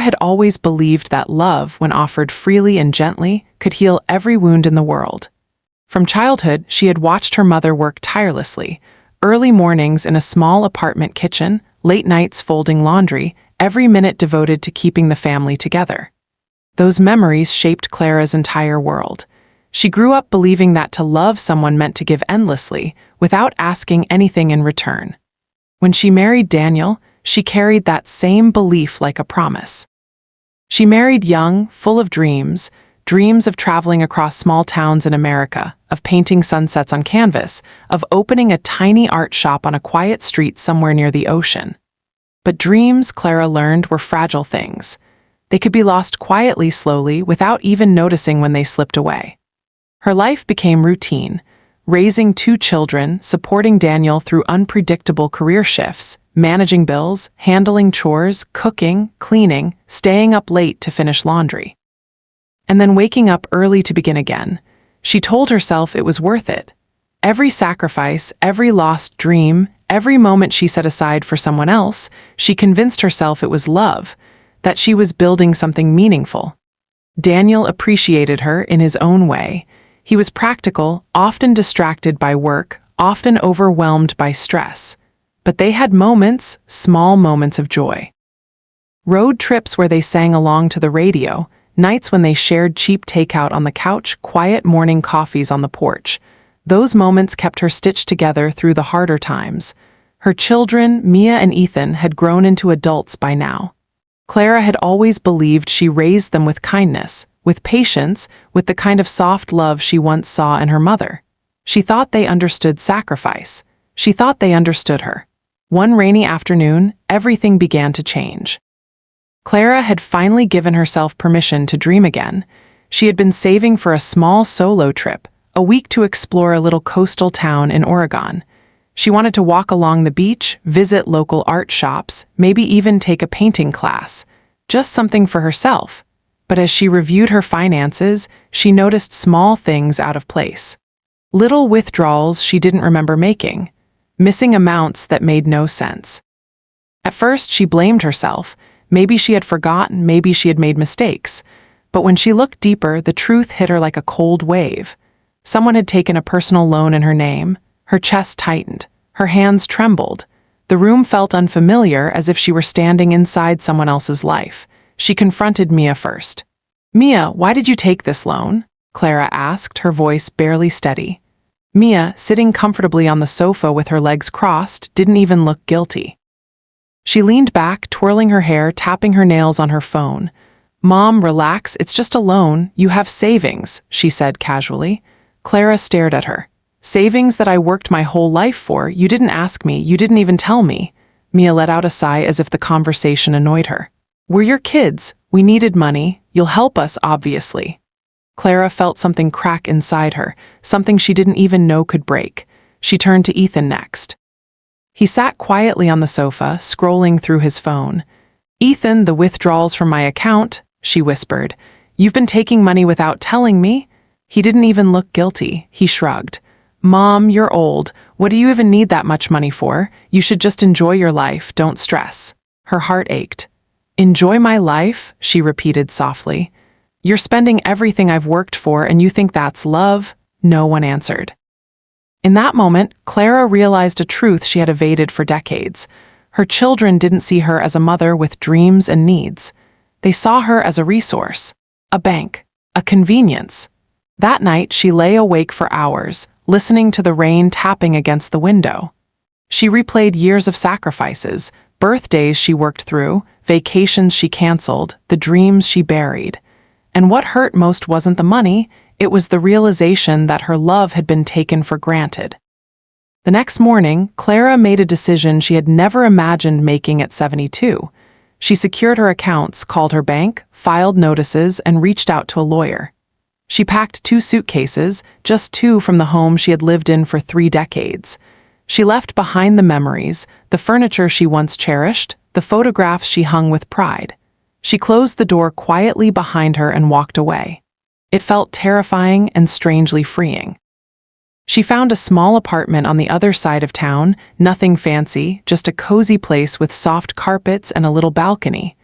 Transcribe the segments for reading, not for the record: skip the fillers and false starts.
had always believed that love, when offered freely and gently, could heal every wound in the world. From childhood, she had watched her mother work tirelessly, early mornings in a small apartment kitchen, late nights folding laundry, every minute devoted to keeping the family together. Those memories shaped Clara's entire world. She grew up believing that to love someone meant to give endlessly, without asking anything in return. When she married Daniel, she carried that same belief like a promise. She married young, full of dreams of traveling across small towns in America, of painting sunsets on canvas, of opening a tiny art shop on a quiet street somewhere near the ocean. But dreams, Clara learned, were fragile things. They could be lost quietly, slowly, without even noticing when they slipped away. Her life became routine, raising 2 children, supporting Daniel through unpredictable career shifts, managing bills, handling chores, cooking, cleaning, staying up late to finish laundry. And then waking up early to begin again. She told herself it was worth it. Every sacrifice, every lost dream, every moment she set aside for someone else, she convinced herself it was love, that she was building something meaningful. Daniel appreciated her in his own way. He was practical, often distracted by work, often overwhelmed by stress. But they had moments, small moments of joy. Road trips where they sang along to the radio, nights when they shared cheap takeout on the couch, quiet morning coffees on the porch. Those moments kept her stitched together through the harder times. Her children, Mia and Ethan, had grown into adults by now. Clara had always believed she raised them with kindness, with patience, with the kind of soft love she once saw in her mother. She thought they understood sacrifice. She thought they understood her. One rainy afternoon, everything began to change. Clara had finally given herself permission to dream again. She had been saving for a small solo trip, a week to explore a little coastal town in Oregon. She wanted to walk along the beach, visit local art shops, maybe even take a painting class, just something for herself. But as she reviewed her finances, she noticed small things out of place. Little withdrawals she didn't remember making, missing amounts that made no sense. At first, she blamed herself. Maybe she had forgotten, maybe she had made mistakes. But when she looked deeper, the truth hit her like a cold wave. Someone had taken a personal loan in her name. Her chest tightened. Her hands trembled. The room felt unfamiliar, as if she were standing inside someone else's life. She confronted Mia first. "Mia, why did you take this loan?" Clara asked, her voice barely steady. Mia, sitting comfortably on the sofa with her legs crossed, didn't even look guilty. She leaned back, twirling her hair, tapping her nails on her phone. "Mom, relax, it's just a loan. You have savings," she said casually. Clara stared at her. "Savings that I worked my whole life for? You didn't ask me, you didn't even tell me." Mia let out a sigh as if the conversation annoyed her. "We're your kids. We needed money. You'll help us, obviously." Clara felt something crack inside her, something she didn't even know could break. She turned to Ethan next. He sat quietly on the sofa, scrolling through his phone. "Ethan, the withdrawals from my account," she whispered. "You've been taking money without telling me?" He didn't even look guilty. He shrugged. "Mom, you're old. What do you even need that much money for? You should just enjoy your life, don't stress." Her heart ached. "Enjoy my life?" she repeated softly. "You're spending everything I've worked for and you think that's love?" No one answered. In that moment, Clara realized a truth she had evaded for decades. Her children didn't see her as a mother with dreams and needs. They saw her as a resource, a bank, a convenience. That night, she lay awake for hours, listening to the rain tapping against the window. She replayed years of sacrifices, birthdays she worked through, vacations she canceled, the dreams she buried. And what hurt most wasn't the money, it was the realization that her love had been taken for granted. The next morning, Clara made a decision she had never imagined making at 72. She secured her accounts, called her bank, filed notices, and reached out to a lawyer. She packed 2 suitcases, just 2 from the home she had lived in for 3 decades. She left behind the memories, the furniture she once cherished, the photographs she hung with pride. She closed the door quietly behind her and walked away. It felt terrifying and strangely freeing. She found a small apartment on the other side of town, nothing fancy, just a cozy place with soft carpets and a little balcony.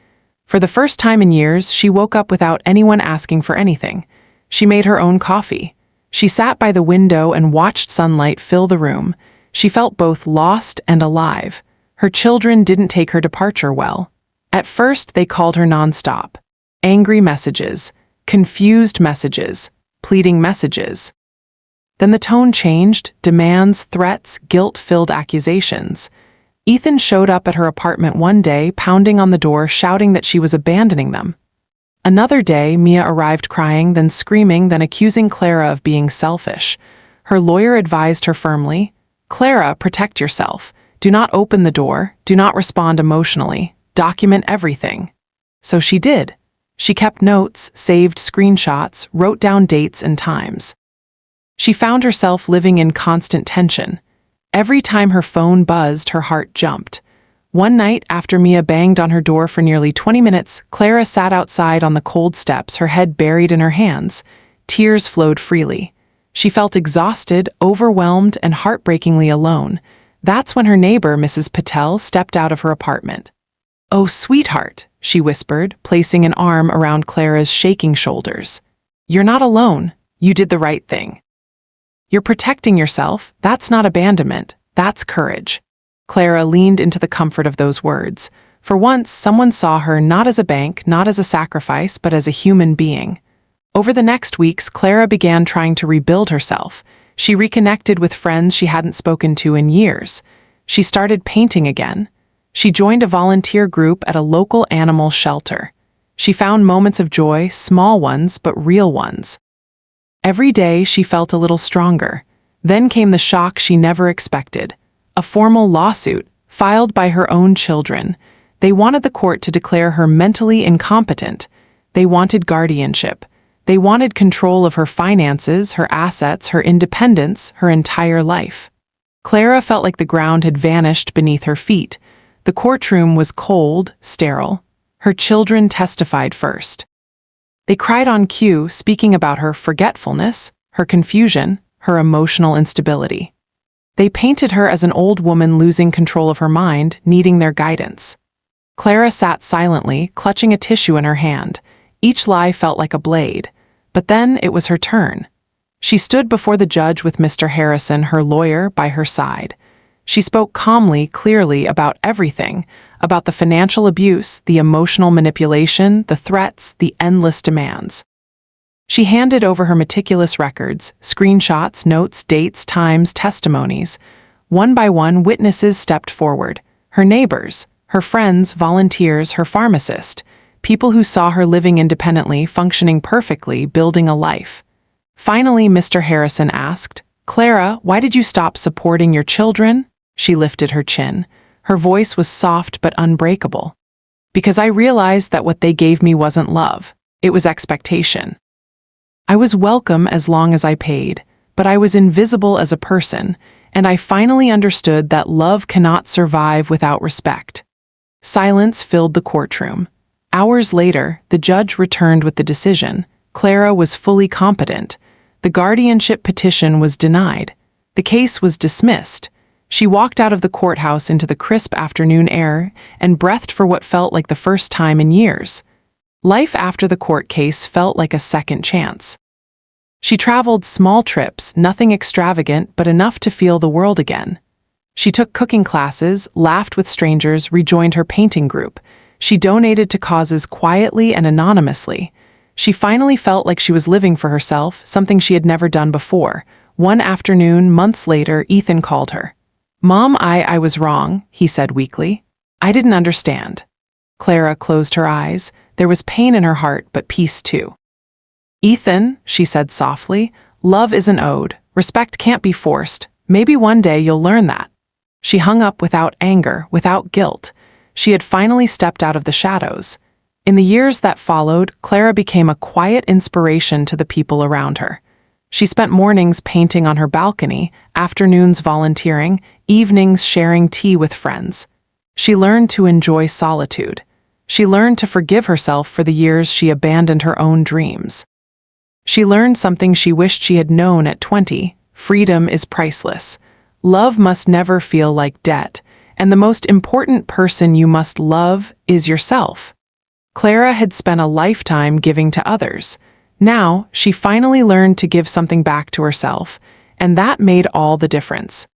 For the first time in years, she woke up without anyone asking for anything. She made her own coffee. She sat by the window and watched sunlight fill the room. She felt both lost and alive. Her children didn't take her departure well. At first, they called her nonstop. Angry messages, confused messages, pleading messages. Then the tone changed, demands, threats, guilt-filled accusations. Ethan showed up at her apartment one day, pounding on the door, shouting that she was abandoning them. Another day, Mia arrived crying, then screaming, then accusing Clara of being selfish. Her lawyer advised her firmly, "Clara, protect yourself. Do not open the door. Do not respond emotionally. Document everything." So she did. She kept notes, saved screenshots, wrote down dates and times. She found herself living in constant tension. Every time her phone buzzed, her heart jumped. One night, after Mia banged on her door for nearly 20 minutes, Clara sat outside on the cold steps, her head buried in her hands. Tears flowed freely. She felt exhausted, overwhelmed, and heartbreakingly alone. That's when her neighbor, Mrs. Patel, stepped out of her apartment. "Oh, sweetheart," she whispered, placing an arm around Clara's shaking shoulders. "You're not alone. You did the right thing. You're protecting yourself. That's not abandonment. That's courage." Clara leaned into the comfort of those words. For once, someone saw her not as a bank, not as a sacrifice, but as a human being. Over the next weeks, Clara began trying to rebuild herself. She reconnected with friends she hadn't spoken to in years. She started painting again. She joined a volunteer group at a local animal shelter. She found moments of joy, small ones, but real ones. Every day, she felt a little stronger. Then came the shock she never expected. A formal lawsuit, filed by her own children. They wanted the court to declare her mentally incompetent. They wanted guardianship. They wanted control of her finances, her assets, her independence, her entire life. Clara felt like the ground had vanished beneath her feet. The courtroom was cold, sterile. Her children testified first. They cried on cue, speaking about her forgetfulness, her confusion, her emotional instability. They painted her as an old woman losing control of her mind, needing their guidance. Clara sat silently, clutching a tissue in her hand. Each lie felt like a blade. But then it was her turn. She stood before the judge with Mr. Harrison, her lawyer, by her side. She spoke calmly, clearly about everything, about the financial abuse, the emotional manipulation, the threats, the endless demands. She handed over her meticulous records, screenshots, notes, dates, times, testimonies. One by one, witnesses stepped forward. Her neighbors, her friends, volunteers, her pharmacist, people who saw her living independently, functioning perfectly, building a life. Finally, Mr. Harrison asked, "Clara, why did you stop supporting your children?" She lifted her chin. Her voice was soft but unbreakable. "Because I realized that what they gave me wasn't love. It was expectation. I was welcome as long as I paid, but I was invisible as a person, and I finally understood that love cannot survive without respect." Silence filled the courtroom. Hours later, the judge returned with the decision. Clara was fully competent. The guardianship petition was denied. The case was dismissed. She walked out of the courthouse into the crisp afternoon air and breathed for what felt like the first time in years. Life after the court case felt like a second chance. She traveled small trips, nothing extravagant, but enough to feel the world again. She took cooking classes, laughed with strangers, rejoined her painting group. She donated to causes quietly and anonymously. She finally felt like she was living for herself, something she had never done before. One afternoon, months later, Ethan called her. "Mom, I was wrong," he said weakly. "I didn't understand." Clara closed her eyes. There was pain in her heart, but peace too. "Ethan," she said softly, "love isn't owed. Respect can't be forced. Maybe one day you'll learn that." She hung up without anger, without guilt. She had finally stepped out of the shadows. In the years that followed, Clara became a quiet inspiration to the people around her. She spent mornings painting on her balcony, afternoons volunteering, evenings sharing tea with friends. She learned to enjoy solitude. She learned to forgive herself for the years she abandoned her own dreams. She learned something she wished she had known at 20. Freedom is priceless. Love must never feel like debt, and the most important person you must love is yourself. Clara had spent a lifetime giving to others. Now, she finally learned to give something back to herself, and that made all the difference.